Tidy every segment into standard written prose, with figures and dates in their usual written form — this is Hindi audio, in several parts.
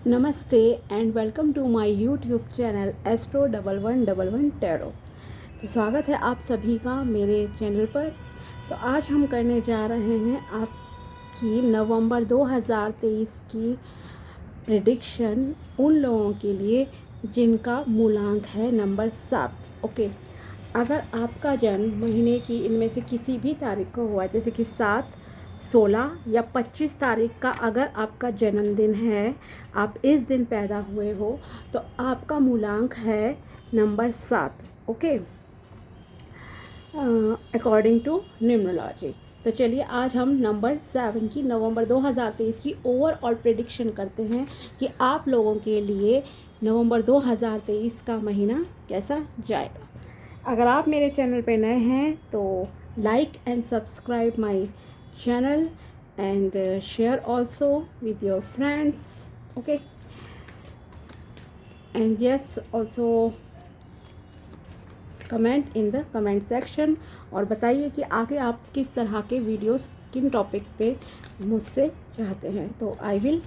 नमस्ते and welcome to my YouTube channel astro 1111 tarot. तो स्वागत है आप सभी का मेरे चैनल पर। तो आज हम करने जा रहे हैं आपकी नवंबर 2023 की प्रेडिक्शन उन लोगों के लिए जिनका मूलांक है नंबर 7। ओके, अगर आपका जन्म महीने की इनमें से किसी भी तारीख को हुआ, जैसे कि 7, 16 या 25 तारीख का अगर आपका जन्मदिन है, आप इस दिन पैदा हुए हो, तो आपका मूलांक है number 7। Okay, according to numerology. तो चलिए आज हम नंबर 7 की नवंबर 2023 की ओवरऑल प्रेडिक्शन करते हैं कि आप लोगों के लिए नवंबर 2023 का महीना कैसा जाएगा। अगर आप मेरे चैनल पे नए हैं तो like and subscribe my channel and share also with your friends. Okay, and yes, also comment in the comment section और बताइए कि आगे आप किस तरह के वीडियोस किन टॉपिक पे मुझसे चाहते हैं, तो I will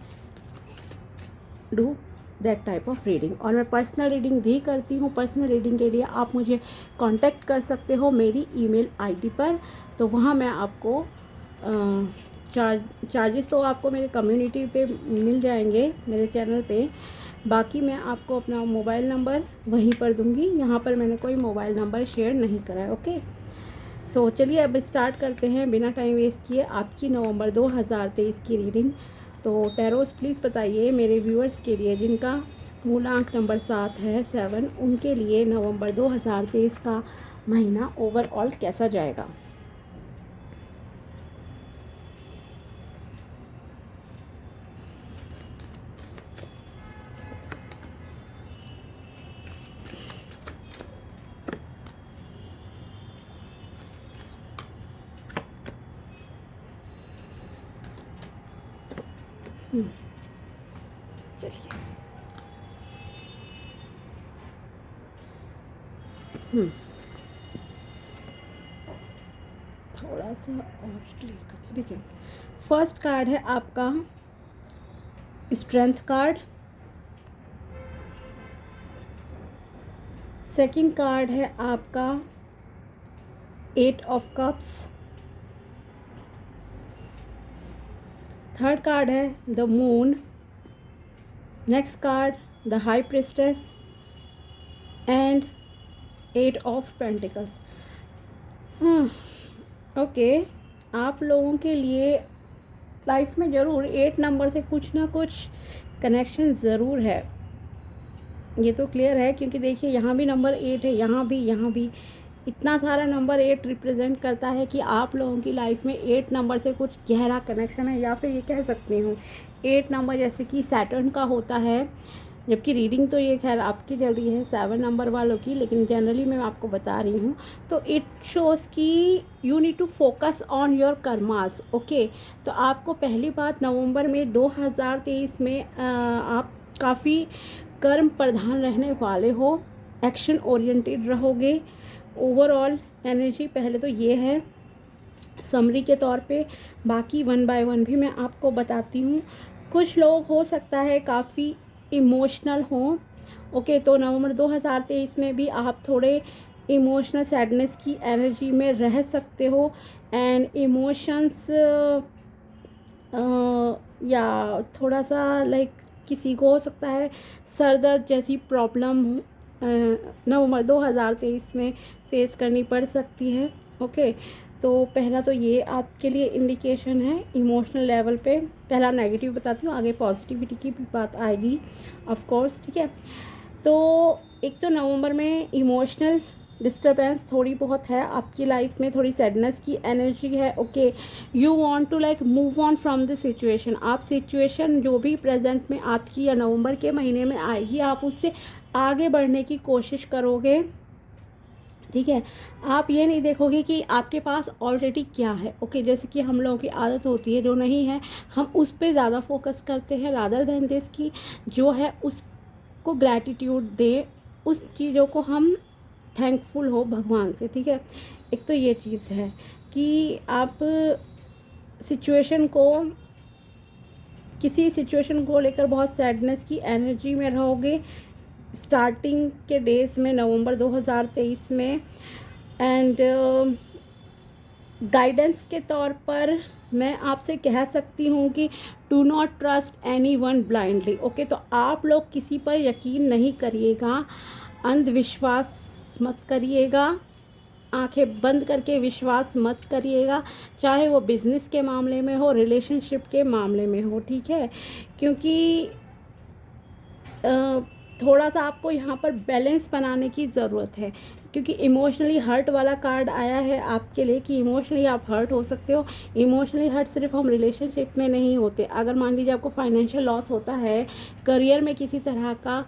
do that type of reading. और मैं पर्सनल रीडिंग भी करती हूँ। पर्सनल रीडिंग के लिए आप मुझे कांटेक्ट कर सकते हो मेरी ईमेल आईडी पर। तो वहाँ मैं आपको चार्जेस तो आपको मेरे कम्युनिटी पे मिल जाएंगे मेरे चैनल पे। बाकी मैं आपको अपना मोबाइल नंबर वहीं पर दूंगी। यहाँ पर मैंने कोई मोबाइल नंबर शेयर नहीं करा है। ओके, सो चलिए अब स्टार्ट करते हैं बिना टाइम वेस्ट किए आपकी नवंबर 2023 की रीडिंग। तो टैरोस प्लीज़ बताइए मेरे व्यूअर्स के लिए जिनका मूलांक नंबर 7 है, 7, उनके लिए नवंबर 2023 का महीना ओवरऑल कैसा जाएगा। चलिए थोड़ा सा और क्लियर कर। ठीक है, फर्स्ट कार्ड है आपका स्ट्रेंथ कार्ड। सेकंड कार्ड है आपका 8 ऑफ कप्स। थर्ड कार्ड है the moon. Next card the high priestess and 8 of pentacles. Okay, आप लोगों के लिए लाइफ में ज़रूर 8 नंबर से कुछ ना कुछ कनेक्शन ज़रूर है, ये तो क्लियर है। क्योंकि देखिए यहाँ भी नंबर 8 है, यहाँ भी इतना सारा नंबर 8 रिप्रेजेंट करता है कि आप लोगों की लाइफ में 8 नंबर से कुछ गहरा कनेक्शन है। या फिर ये कह सकती हूँ 8 नंबर जैसे कि सैटर्न का होता है, जबकि रीडिंग तो ये खैर आपकी चल रही है 7 नंबर वालों की, लेकिन जनरली मैं आपको बता रही हूँ। तो इट शोज़ कि you need to focus on your karmas. Okay, तो आपको पहली बात नवंबर में 2023 में आप काफ़ी कर्म प्रधान रहने वाले हो, एक्शन ओरिएंटेड रहोगे। ओवरऑल एनर्जी पहले तो ये है समरी के तौर पे, बाकी वन बाय वन भी मैं आपको बताती हूँ। कुछ लोग हो सकता है काफ़ी इमोशनल हों। ओके, तो नवंबर 2023 में भी आप थोड़े इमोशनल सैडनेस की एनर्जी में रह सकते हो। एंड इमोशंस या थोड़ा सा लाइक किसी को हो सकता है सर दर्द जैसी प्रॉब्लम नवंबर 2023 में फेस करनी पड़ सकती है। ओके, तो पहला तो ये आपके लिए इंडिकेशन है इमोशनल लेवल पे। पहला नेगेटिव बताती हूँ, आगे पॉजिटिविटी की भी बात आएगी ऑफ कोर्स। ठीक है, तो एक तो नवंबर में इमोशनल डिस्टर्बेंस थोड़ी बहुत है आपकी लाइफ में, थोड़ी सैडनेस की एनर्जी है। Okay, you want to like move on from the situation. आप सिचुएशन जो भी प्रेजेंट में आपकी या नवंबर के महीने में आएगी, आप उससे आगे बढ़ने की कोशिश करोगे। ठीक है, आप ये नहीं देखोगे कि आपके पास ऑलरेडी क्या है। ओके, जैसे कि हम लोगों की आदत होती है जो नहीं है हम उस पर ज़्यादा फोकस करते हैं रादर देन दिस की जो है उसको ग्रैटिट्यूड दे, उस चीज़ों को हम थैंकफुल हो भगवान से। ठीक है, एक तो ये चीज़ है कि आप सिचुएशन को किसी सिचुएशन को लेकर बहुत सैडनेस की एनर्जी में रहोगे स्टार्टिंग के डेज में नवंबर 2023 में। एंड गाइडेंस के तौर पर मैं आपसे कह सकती हूँ कि do not trust any one blindly. Okay, तो आप लोग किसी पर यकीन नहीं करिएगा, अंधविश्वास मत करिएगा, आंखें बंद करके विश्वास मत करिएगा, चाहे वो बिज़नेस के मामले में हो, रिलेशनशिप के मामले में हो, ठीक है। क्योंकि थोड़ा सा आपको यहाँ पर बैलेंस बनाने की ज़रूरत है, क्योंकि इमोशनली हर्ट वाला कार्ड आया है आपके लिए कि इमोशनली आप हर्ट हो सकते हो। इमोशनली हर्ट सिर्फ हम रिलेशनशिप में नहीं होते, अगर मान लीजिए आपको फाइनेंशियल लॉस होता है, करियर में किसी तरह का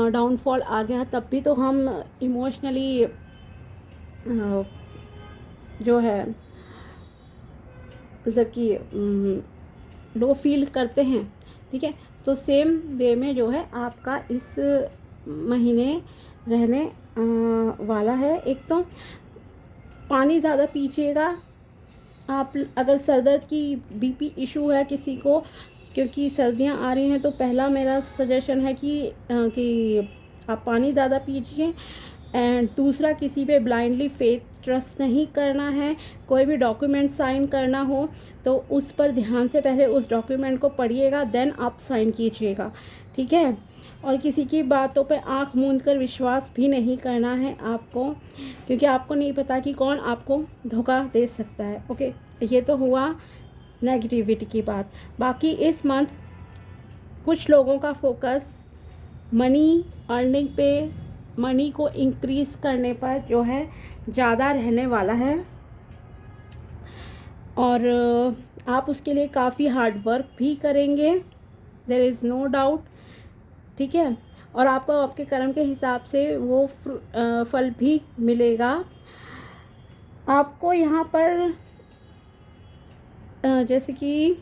डाउनफॉल आ गया, तब भी तो हम इमोशनली जो है मतलब कि लो फील करते हैं, ठीक है। तो सेम वे में जो है आपका इस महीने रहने वाला है। एक तो पानी ज़्यादा पीजिएगा आप, अगर सर दर्द की बीपी इशू है किसी को, क्योंकि सर्दियां आ रही हैं, तो पहला मेरा सजेशन है कि आप पानी ज़्यादा पीजिए। एंड दूसरा, किसी पे ब्लाइंडली फेथ ट्रस्ट नहीं करना है। कोई भी डॉक्यूमेंट साइन करना हो तो उस पर ध्यान से पहले उस डॉक्यूमेंट को पढ़िएगा, देन आप साइन कीजिएगा, ठीक है। और किसी की बातों पे आंख मूंद कर विश्वास भी नहीं करना है आपको, क्योंकि आपको नहीं पता कि कौन आपको धोखा दे सकता है। ओके, ये तो हुआ नेगेटिविटी की बात। बाकी इस मंथ कुछ लोगों का फोकस मनी अर्निंग पे, मनी को इंक्रीज़ करने पर जो है ज़्यादा रहने वाला है, और आप उसके लिए काफ़ी हार्ड वर्क भी करेंगे, देयर इज़ नो डाउट, ठीक है। और आपको आपके कर्म के हिसाब से वो फल भी मिलेगा। आपको यहाँ पर जैसे कि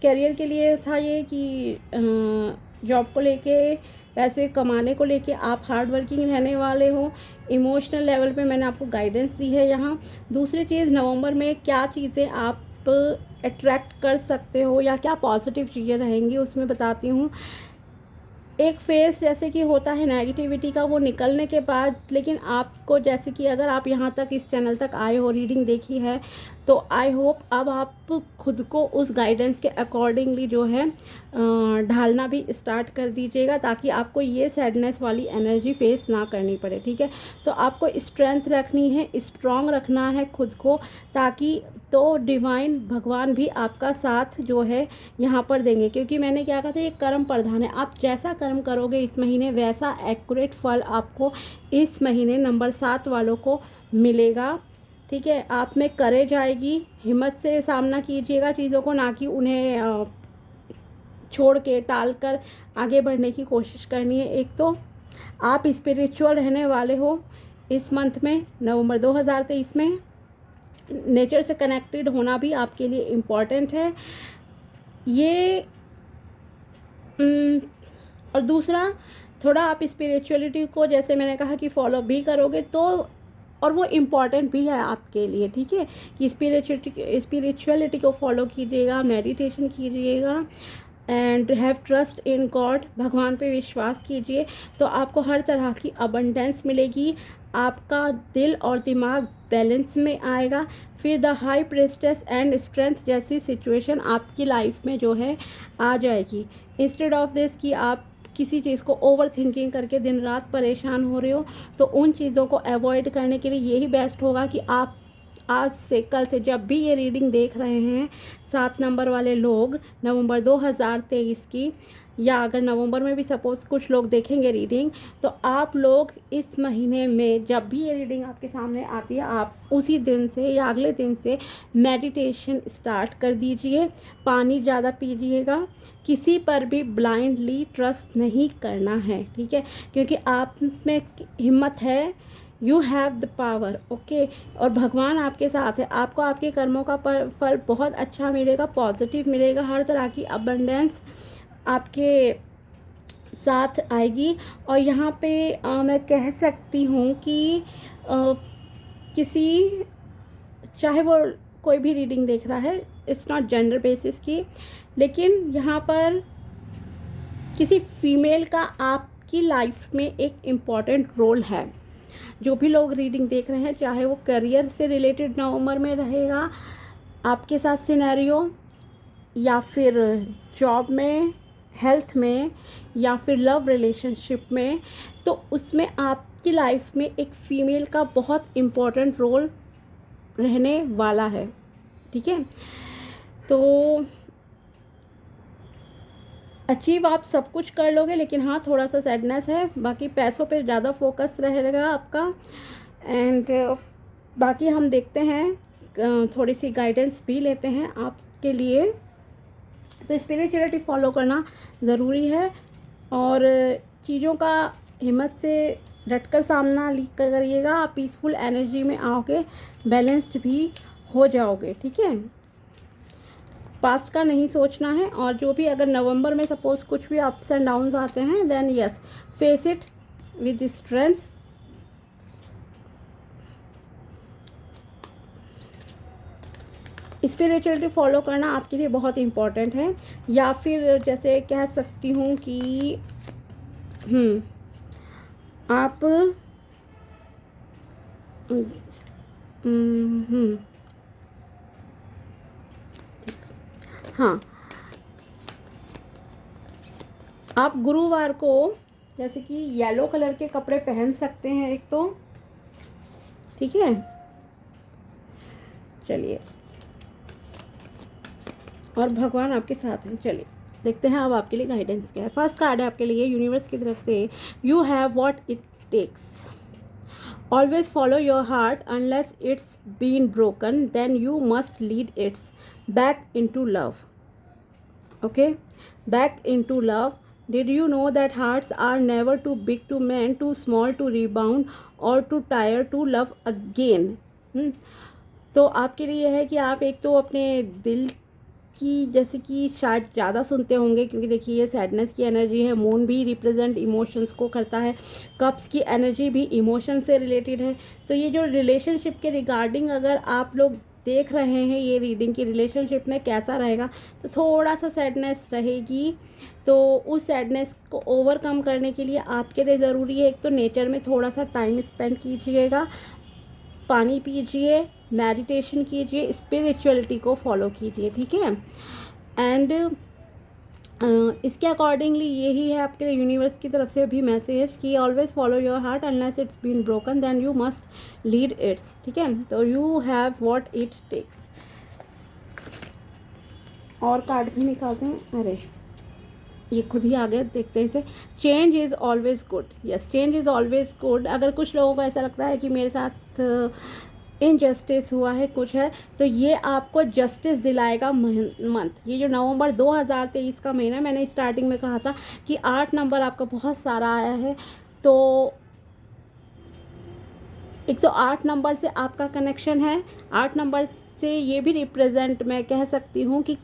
करियर के लिए था ये कि जॉब को लेके, पैसे कमाने को लेके आप हार्ड वर्किंग रहने वाले हो। इमोशनल लेवल पे मैंने आपको गाइडेंस दी है यहाँ। दूसरी चीज़, नवंबर में क्या चीज़ें आप अट्रैक्ट कर सकते हो या क्या पॉजिटिव चीज़ें रहेंगी उसमें बताती हूँ। एक फेस जैसे कि होता है नेगेटिविटी का, वो निकलने के बाद, लेकिन आपको जैसे कि अगर आप यहाँ तक इस चैनल तक आए हो, रीडिंग देखी है, तो आई होप अब आप खुद को उस गाइडेंस के अकॉर्डिंगली जो है ढालना भी स्टार्ट कर दीजिएगा, ताकि आपको ये सैडनेस वाली एनर्जी फेस ना करनी पड़े, ठीक है। तो आपको स्ट्रेंथ रखनी है, स्ट्रॉन्ग रखना है खुद को, ताकि तो डिवाइन भगवान भी आपका साथ जो है यहाँ पर देंगे। क्योंकि मैंने क्या कहा था, ये कर्म प्रधान है, आप जैसा कर्म करोगे इस महीने वैसा एक्यूरेट फल आपको इस महीने नंबर 7 वालों को मिलेगा, ठीक है। आप में करेज आएगी, हिम्मत से सामना कीजिएगा चीज़ों को, ना कि उन्हें छोड़ के टाल कर आगे बढ़ने की कोशिश करनी है। एक तो आप स्पिरिचुअल रहने वाले हो इस मंथ में, नवंबर 2023 में। नेचर से कनेक्टेड होना भी आपके लिए इम्पॉर्टेंट है ये। और दूसरा, थोड़ा आप स्पिरिचुअलिटी को, जैसे मैंने कहा कि फॉलो भी करोगे तो, और वो इम्पॉर्टेंट भी है आपके लिए, ठीक है, कि स्पिरिचुअलिटी को फॉलो कीजिएगा, मेडिटेशन कीजिएगा, and have trust in God, भगवान पे विश्वास कीजिए, तो आपको हर तरह की अबंडेंस मिलेगी, आपका दिल और दिमाग बैलेंस में आएगा। फिर द हाई प्रेस्टेस एंड स्ट्रेंथ जैसी सिचुएशन आपकी लाइफ में जो है आ जाएगी। इंस्टेड ऑफ दिस कि आप किसी चीज़ को ओवर थिंकिंग करके दिन रात परेशान हो रहे हो, तो उन चीज़ों को अवॉइड करने के लिए यही बेस्ट होगा कि आप आज से, कल से, जब भी ये रीडिंग देख रहे हैं 7 नंबर वाले लोग नवंबर 2023 की, या अगर नवंबर में भी सपोज़ कुछ लोग देखेंगे रीडिंग, तो आप लोग इस महीने में जब भी ये रीडिंग आपके सामने आती है, आप उसी दिन से या अगले दिन से मेडिटेशन स्टार्ट कर दीजिए। पानी ज़्यादा पीजिएगा, किसी पर भी ब्लाइंडली ट्रस्ट नहीं करना है, ठीक है, क्योंकि आप में हिम्मत है, you have the power, okay. और भगवान आपके साथ है, आपको आपके कर्मों का फल बहुत अच्छा मिलेगा, पॉजिटिव मिलेगा, हर तरह की अबंडेंस आपके साथ आएगी। और यहाँ पे मैं कह सकती हूँ कि किसी, चाहे वो कोई भी रीडिंग देख रहा है, इट्स नॉट जेंडर बेसिस की, लेकिन यहाँ पर किसी फीमेल का आपकी लाइफ में एक इम्पॉर्टेंट रोल है। जो भी लोग रीडिंग देख रहे हैं, चाहे वो करियर से रिलेटेड नवंबर में रहेगा आपके साथ सिनेरियो, या फिर जॉब में, हेल्थ में, या फिर लव रिलेशनशिप में, तो उसमें आपकी लाइफ में एक फ़ीमेल का बहुत इम्पोर्टेंट रोल रहने वाला है। ठीक है, तो अचीव आप सब कुछ कर लोगे, लेकिन हाँ थोड़ा सा सैडनेस है। बाकी पैसों पे ज़्यादा फोकस रहेगा आपका। एंड बाकी हम देखते हैं, थोड़ी सी गाइडेंस भी लेते हैं आपके लिए। तो स्पिरिचुअलिटी फॉलो करना ज़रूरी है, और चीज़ों का हिम्मत से डटकर सामना करिएगा। आप पीसफुल एनर्जी में आओगे, बैलेंस्ड भी हो जाओगे। ठीक है, पास्ट का नहीं सोचना है। और जो भी अगर नवंबर में सपोज कुछ भी अप्स एंड डाउन्स आते हैं, then yes, face it with strength. Spirituality follow करना आपके लिए बहुत इम्पॉर्टेंट है। या फिर जैसे कह सकती हूँ कि आप हाँ, आप गुरुवार को जैसे कि येलो कलर के कपड़े पहन सकते हैं एक तो। ठीक है, चलिए, और भगवान आपके साथ हैं। चलिए देखते हैं अब आपके लिए गाइडेंस क्या है। फर्स्ट कार्ड है आपके लिए यूनिवर्स की तरफ से, you have what it takes. Always follow your heart unless it's been broken, then you must lead its back into love. Okay, back into love. Did you know that hearts are never too big to mend, too small to rebound, or too tired to love again? तो आपके लिए है कि आप एक तो अपने दिल की जैसे कि शायद ज़्यादा सुनते होंगे, क्योंकि देखिए ये सैडनेस की एनर्जी है। मून भी रिप्रेजेंट इमोशंस को करता है, कप्स की एनर्जी भी इमोशन से रिलेटेड है। तो ये जो रिलेशनशिप के रिगार्डिंग अगर आप लोग देख रहे हैं ये रीडिंग की, रिलेशनशिप में कैसा रहेगा, तो थोड़ा सा सैडनेस रहेगी। तो उस सैडनेस को ओवरकम करने के लिए आपके लिए ज़रूरी है एक तो नेचर में थोड़ा सा टाइम स्पेंड कीजिएगा, पानी पीजिए, मेडिटेशन कीजिए, स्पिरिचुअलिटी को फॉलो कीजिए। ठीक है, एंड इसके अकॉर्डिंगली यही है आपके यूनिवर्स की तरफ से भी मैसेज कि always follow your heart unless it's been broken, then you must lead its. ठीक है, तो you have what it takes. और कार्ड भी निकालते हैं। अरे ये खुद ही आ गया, देखते हैं इसे। Change is always good. Yes, change is always good. अगर कुछ लोगों को ऐसा लगता है कि मेरे साथ इनजस्टिस हुआ है, कुछ है, तो ये आपको जस्टिस दिलाएगा मंथ। ये जो नवंबर 2023 का महीना, मैंने स्टार्टिंग में कहा था कि 8 नंबर आपका बहुत सारा आया है। तो एक तो 8 नंबर से आपका कनेक्शन है। 8 नंबर से ये भी रिप्रेजेंट मैं कह सकती हूँ कि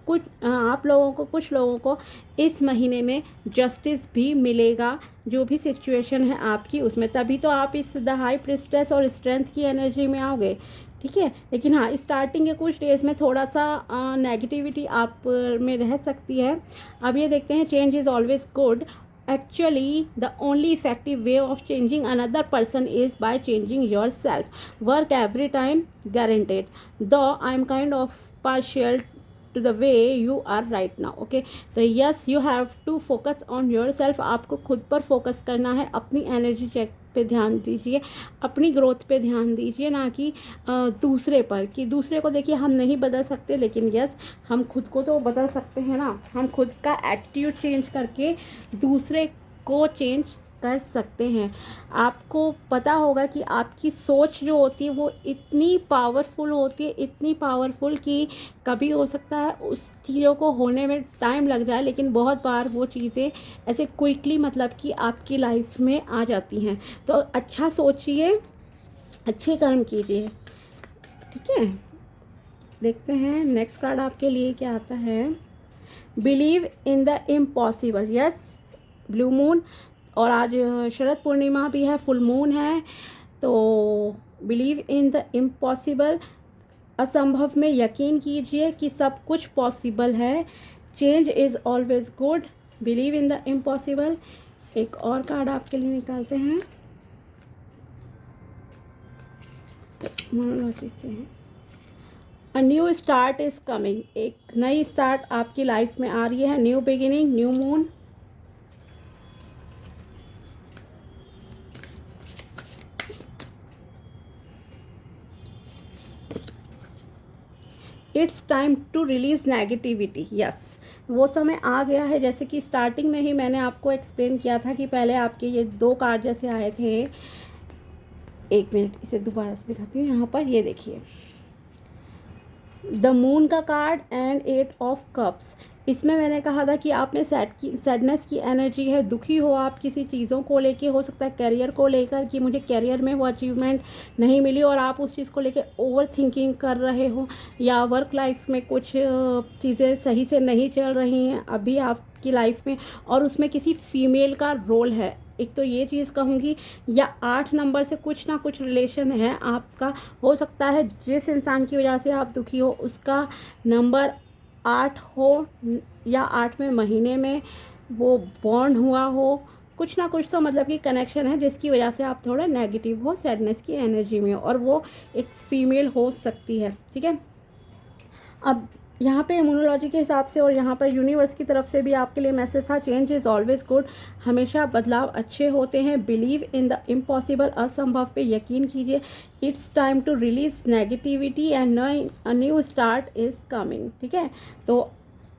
कुछ आप लोगों को, कुछ लोगों को इस महीने में जस्टिस भी मिलेगा, जो भी सिचुएशन है आपकी उसमें। तभी तो आप इस द हाई प्रिस्टेस और स्ट्रेंथ की एनर्जी में आओगे। ठीक है, लेकिन हाँ स्टार्टिंग के कुछ डेज में थोड़ा सा नेगेटिविटी आप में रह सकती है। अब ये देखते हैं, change is always good. Actually, the only effective way of changing another person is by changing yourself. Work every time, guaranteed. Though I'm kind of partial to the way you are right now. Okay, तो yes, you have to focus on yourself. आपको खुद पर फोकस करना है, अपनी एनर्जी चेक पे ध्यान दीजिए, अपनी ग्रोथ पे ध्यान दीजिए, ना कि दूसरे पर। कि दूसरे को देखिए हम नहीं बदल सकते, लेकिन यस हम खुद को तो बदल सकते हैं ना। हम खुद का एटीट्यूड चेंज करके दूसरे को चेंज कर सकते हैं। आपको पता होगा कि आपकी सोच जो होती है वो इतनी पावरफुल होती है, इतनी पावरफुल कि कभी हो सकता है उस चीज़ों को होने में टाइम लग जाए, लेकिन बहुत बार वो चीज़ें ऐसे क्विकली मतलब कि आपकी लाइफ में आ जाती हैं। तो अच्छा सोचिए, अच्छे कर्म कीजिए। ठीक है, देखते हैं नेक्स्ट कार्ड आपके लिए क्या आता है। Believe in the impossible. Yes, blue moon, और आज शरद पूर्णिमा भी है, फुल मून है। तो बिलीव इन द इम्पॉसिबल, असंभव में यकीन कीजिए कि सब कुछ पॉसिबल है। Change is always good, believe in the impossible. एक और कार्ड आपके लिए निकालते हैं, मोनोलॉजी से है। A new start is coming, एक नई स्टार्ट आपकी लाइफ में आ रही है, new beginning, new moon. It's time to release negativity, yes वो समय आ गया है। जैसे कि स्टार्टिंग में ही मैंने आपको एक्सप्लेन किया था कि पहले आपके ये 2 कार्ड जैसे आए थे। एक मिनट, इसे दोबारा से दिखाती हूँ। यहाँ पर ये देखिए, द मून का कार्ड एंड 8 ऑफ कप्स। इसमें मैंने कहा था कि आप में सैडनेस की एनर्जी है, दुखी हो आप किसी चीज़ों को लेके, हो सकता है करियर को लेकर कि मुझे करियर में वो अचीवमेंट नहीं मिली और आप उस चीज़ को लेके ओवर थिंकिंग कर रहे हो, या वर्क लाइफ में कुछ चीज़ें सही से नहीं चल रही हैं अभी आपकी लाइफ में, और उसमें किसी फीमेल का रोल है। एक तो ये चीज़ कहूँगी, या 8 नंबर से कुछ ना कुछ रिलेशन है आपका। हो सकता है जिस इंसान की वजह से आप दुखी हो उसका नंबर 8 हो, या 8वें महीने में वो बॉर्न हुआ हो। कुछ ना कुछ तो मतलब कि कनेक्शन है जिसकी वजह से आप थोड़ा नेगेटिव हो, सैडनेस की एनर्जी में हो, और वो एक फीमेल हो सकती है। ठीक है, अब यहाँ पे इम्यूनोलॉजी के हिसाब से और यहाँ पर यूनिवर्स की तरफ से भी आपके लिए मैसेज था, चेंज इज़ ऑलवेज गुड, हमेशा बदलाव अच्छे होते हैं। बिलीव इन द इम्पॉसिबल, असंभव पे यकीन कीजिए। It's time to release negativity and a new start is coming. ठीक है, तो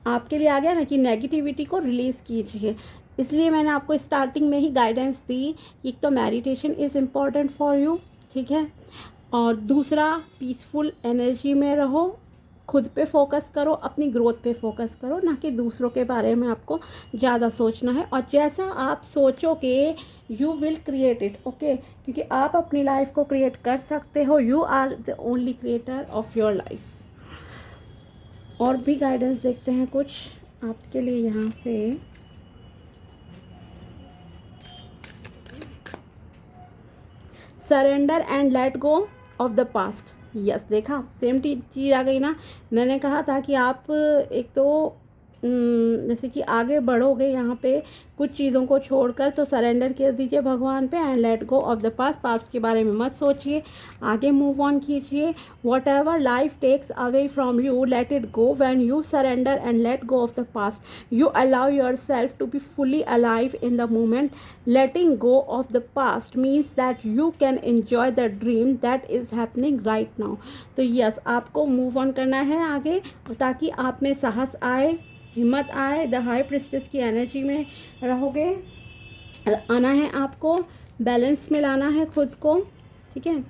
आपके लिए आ गया ना कि नेगेटिविटी को रिलीज़ कीजिए। इसलिए मैंने आपको स्टार्टिंग में ही गाइडेंस दी कि एक तो meditation is important for you, ठीक है, और दूसरा पीसफुल एनर्जी में रहो, खुद पे फोकस करो, अपनी ग्रोथ पे फोकस करो, ना कि दूसरों के बारे में आपको ज़्यादा सोचना है। और जैसा आप सोचोगे you will create it, okay, क्योंकि आप अपनी लाइफ को क्रिएट कर सकते हो। You are the only creator of your life. और भी गाइडेंस देखते हैं कुछ आपके लिए यहाँ से। Surrender and let go of the past, yes देखा, सेम चीज़ आ गई ना। मैंने कहा था कि आप एक तो जैसे कि आगे बढ़ोगे यहाँ पे कुछ चीज़ों को छोड़कर, तो सरेंडर कर दीजिए भगवान पे and let go of the past. Past के बारे में मत सोचिए, आगे मूव ऑन कीजिए। Whatever life takes away from you, let it go. When you surrender and let go of the past, you allow yourself to be fully alive in the moment. Letting go of the past means that you can enjoy the dream that is happening right now. तो यस, आपको मूव ऑन करना है आगे, ताकि आप में साहस आए, हिम्मत आए। द हाई प्रिस्टेस की एनर्जी में रहोगे, आना है आपको, बैलेंस में लाना है खुद को। ठीक है,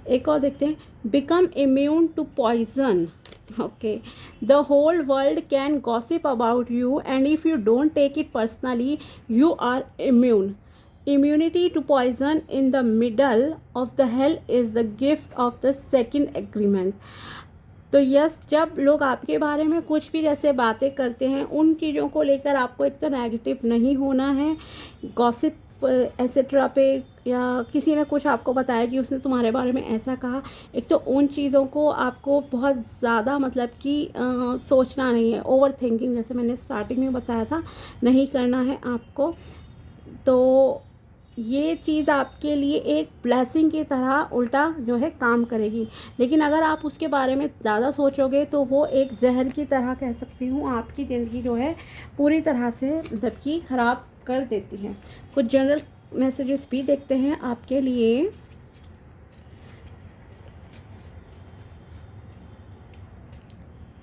एक और देखते हैं, become immune to poison, okay, the whole world can gossip about you and if you don't take it personally you are immune. Immunity to poison in the middle of the hell is the gift of the second agreement. तो यस, जब लोग आपके बारे में कुछ भी जैसे बातें करते हैं, उन चीज़ों को लेकर आपको एक तो नेगेटिव नहीं होना है। गॉसिप एसेट्रा पे, या किसी ने कुछ आपको बताया कि उसने तुम्हारे बारे में ऐसा कहा, एक तो उन चीज़ों को आपको बहुत ज़्यादा मतलब कि सोचना नहीं है। ओवर थिंकिंग, जैसे मैंने स्टार्टिंग में बताया था, नहीं करना है आपको। तो ये चीज़ आपके लिए एक ब्लेसिंग की तरह उल्टा जो है काम करेगी। लेकिन अगर आप उसके बारे में ज़्यादा सोचोगे तो वो एक जहर की तरह, कह सकती हूँ, आपकी ज़िंदगी जो है पूरी तरह से मतलब कि ख़राब कर देती है। कुछ जनरल मैसेजेस भी देखते हैं आपके लिए।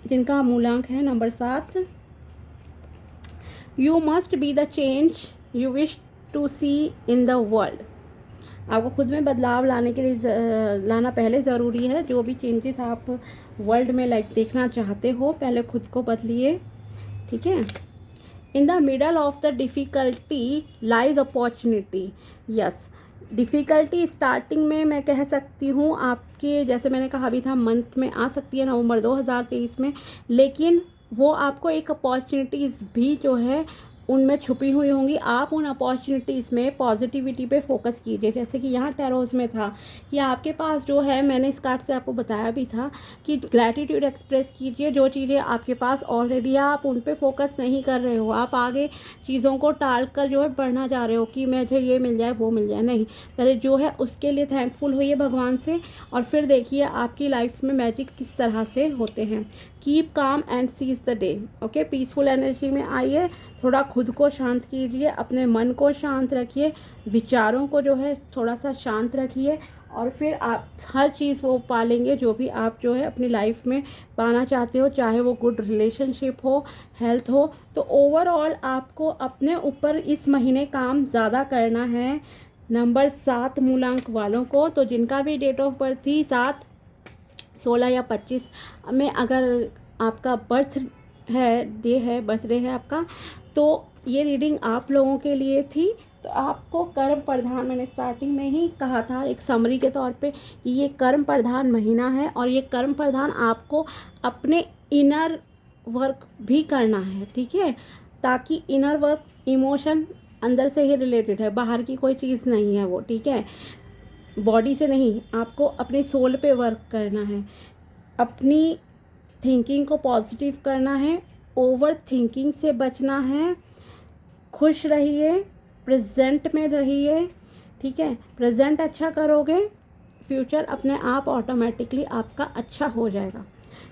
जिनका मूलांक है number 7। You must be the change you wish to see in the world. आपको खुद में बदलाव लाने के लिए लाना पहले ज़रूरी है। जो भी चेंजेस आप वर्ल्ड में देखना चाहते हो, पहले खुद को बदलिए। ठीक है, इन the middle of the difficulty lies opportunity. Yes, difficulty starting में मैं कह सकती हूँ आपके, जैसे मैंने कहा भी था, मंथ में आ सकती है, नवंबर 2023 में, लेकिन वो आपको एक अपॉर्चुनिटीज़ भी जो है उनमें छुपी हुई होंगी। आप उन अपॉर्चुनिटीज़ में पॉजिटिविटी पे फोकस कीजिए। जैसे कि यहाँ टैरोज़ में था कि आपके पास जो है, मैंने इस कार्ड से आपको बताया भी था कि ग्रैटिट्यूड एक्सप्रेस कीजिए। जो चीज़ें आपके पास ऑलरेडी, आप उन पे फोकस नहीं कर रहे हो, आप आगे चीज़ों को टाल कर जो है बढ़ना जा रहे हो कि मुझे ये मिल जाए वो मिल जाए, नहीं, पहले जो है उसके लिए थैंकफुल होइए भगवान से, और फिर देखिए आपकी लाइफ में मैजिक किस तरह से होते हैं। Keep calm and seize the day. Okay, peaceful energy में आइए, थोड़ा खुद को शांत कीजिए, अपने मन को शांत रखिए, विचारों को जो है थोड़ा सा शांत रखिए, और फिर आप हर चीज़ वो पालेंगे जो भी आप जो है अपनी लाइफ में पाना चाहते हो, चाहे वो गुड रिलेशनशिप हो, हेल्थ हो। तो ओवरऑल आपको अपने ऊपर इस महीने काम ज़्यादा करना है। नंबर 7 मूलांक वालों को, तो जिनका भी डेट ऑफ बर्थ थी 7, 16 या 25 में अगर आपका बर्थ है, डे है, बर्थडे है आपका, तो ये रीडिंग आप लोगों के लिए थी। तो आपको कर्म प्रधान, मैंने स्टार्टिंग में ही कहा था एक समरी के तौर पे कि ये कर्म प्रधान महीना है, और ये कर्म प्रधान आपको अपने इनर वर्क भी करना है, ठीक है, ताकि इनर वर्क इमोशन अंदर से ही रिलेटेड है, बाहर की कोई चीज़ नहीं है वो, ठीक है, बॉडी से नहीं, आपको अपने सोल पे वर्क करना है, अपनी थिंकिंग को पॉजिटिव करना है, ओवर थिंकिंग से बचना है, खुश रहिए, प्रेजेंट में रहिए, ठीक है, प्रेजेंट अच्छा करोगे, फ्यूचर अपने आप ऑटोमेटिकली आपका अच्छा हो जाएगा,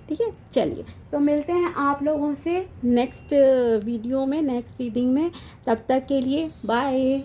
ठीक है। चलिए, तो मिलते हैं आप लोगों से नेक्स्ट वीडियो में, नेक्स्ट रीडिंग में, तब तक के लिए बाय।